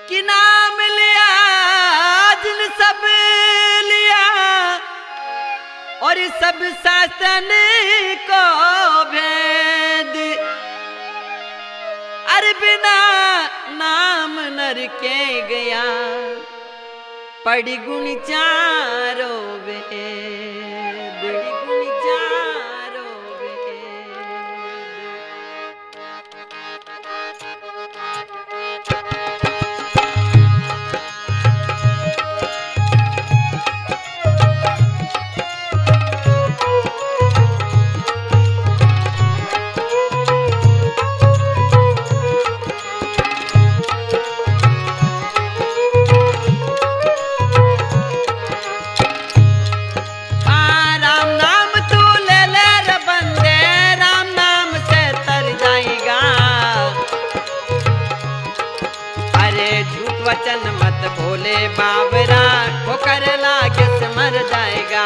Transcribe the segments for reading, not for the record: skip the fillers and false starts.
कि नाम लिया जिन सब लिया और सब शासन को भेद। अरे बिना नाम नर के गया पड़ी गुण चारों वेद। पड़ी गुण चारों वेद। वचन मत भोले बाबरा ठोकर लागे से मर जाएगा।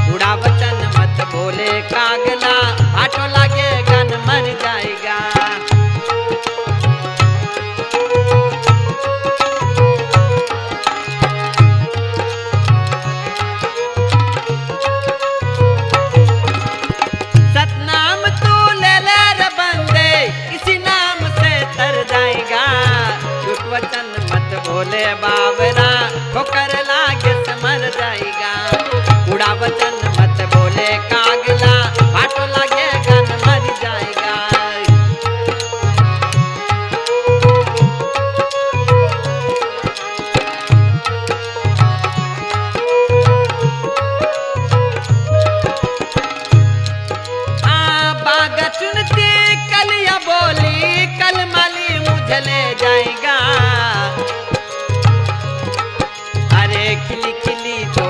बूढ़ा वचन मत भोले कागला आटो लागे गन मर जाएगा। सतनाम तू ले ले रे बंदे इसी नाम से तर जाएगा। झूठ वचन भोले बाबरा ठोकर लागे से मर जाएगा। बूढ़ा वचन मत बोले कागला आटो लागे गन मर जाएगा। बाग चुनती कलिया बोली कल माली मुझे ले जाएगा। खिली खिली तो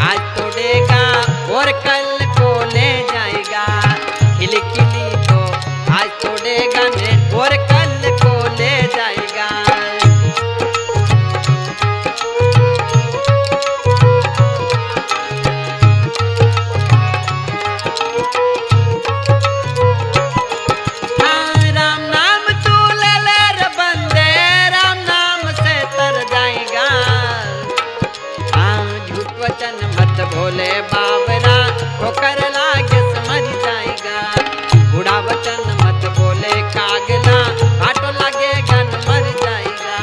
आज तोड़ेगा और कल को ले जाएगा। खिली खिली तो आज तोड़ेगा और कल को ले जाएगा। हाँ राम नाम तू ले ले रे बंदे राम नाम से तर जाएगा। वचन मत भोले बाबरा ठोकर लागे समझ जाएगा। बूढ़ा वचन मत भोले कागला आटो लागे गन मर जाएगा।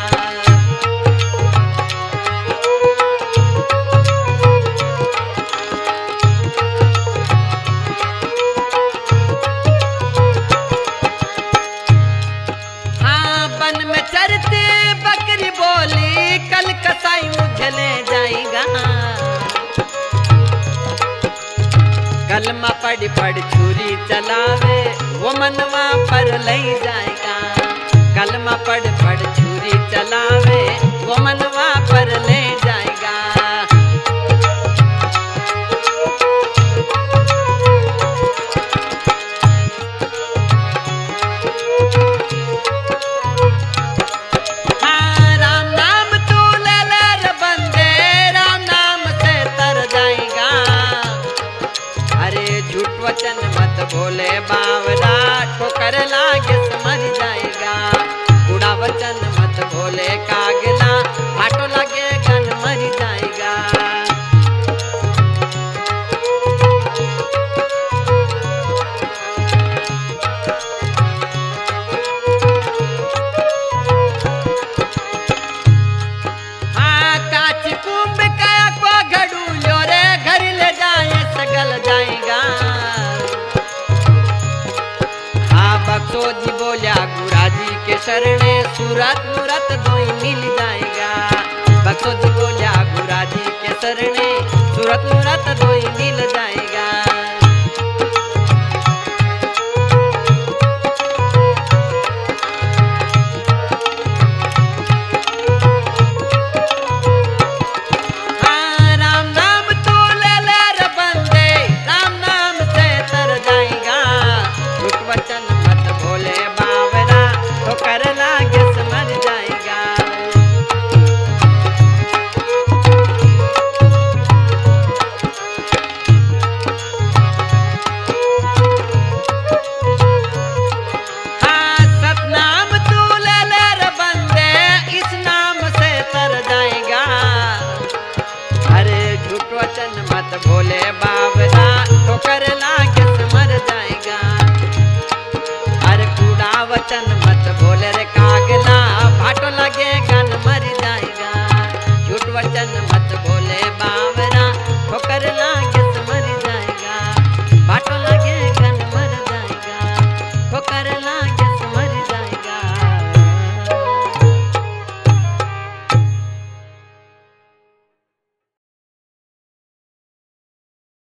हाँ वन में चरते बकरी बोली कल कसाई मुझे ले जाएगा। कलमा पढ़ पढ़ छुरी चलावे वो मनवा पर ले जाएगा। कलमा पढ़ पढ़ छुरी चलावे वो मनवा पर ले जाएगा। हाँ राम नाम तू ले ले रे बंदे राम नाम से तर जाएगा। अरे झूठ वचन मत भोले बावरा ठोकर लागे समझ जाएगा। बूढ़ा वचन मत भोले कागला आटो लागे गन मर जाएगा। हाँ काच कुंभ काया को घड़ू लो रे घर ले जाए सगल जाएगा। बक्सो जी बोलिया गुरा जी के शरणे सूरत मूरत दोई मिल जाएगा। बक्सो जी बोलिया गुरा जी के शरणे सूरत मूरत दोई मिल जाएगा।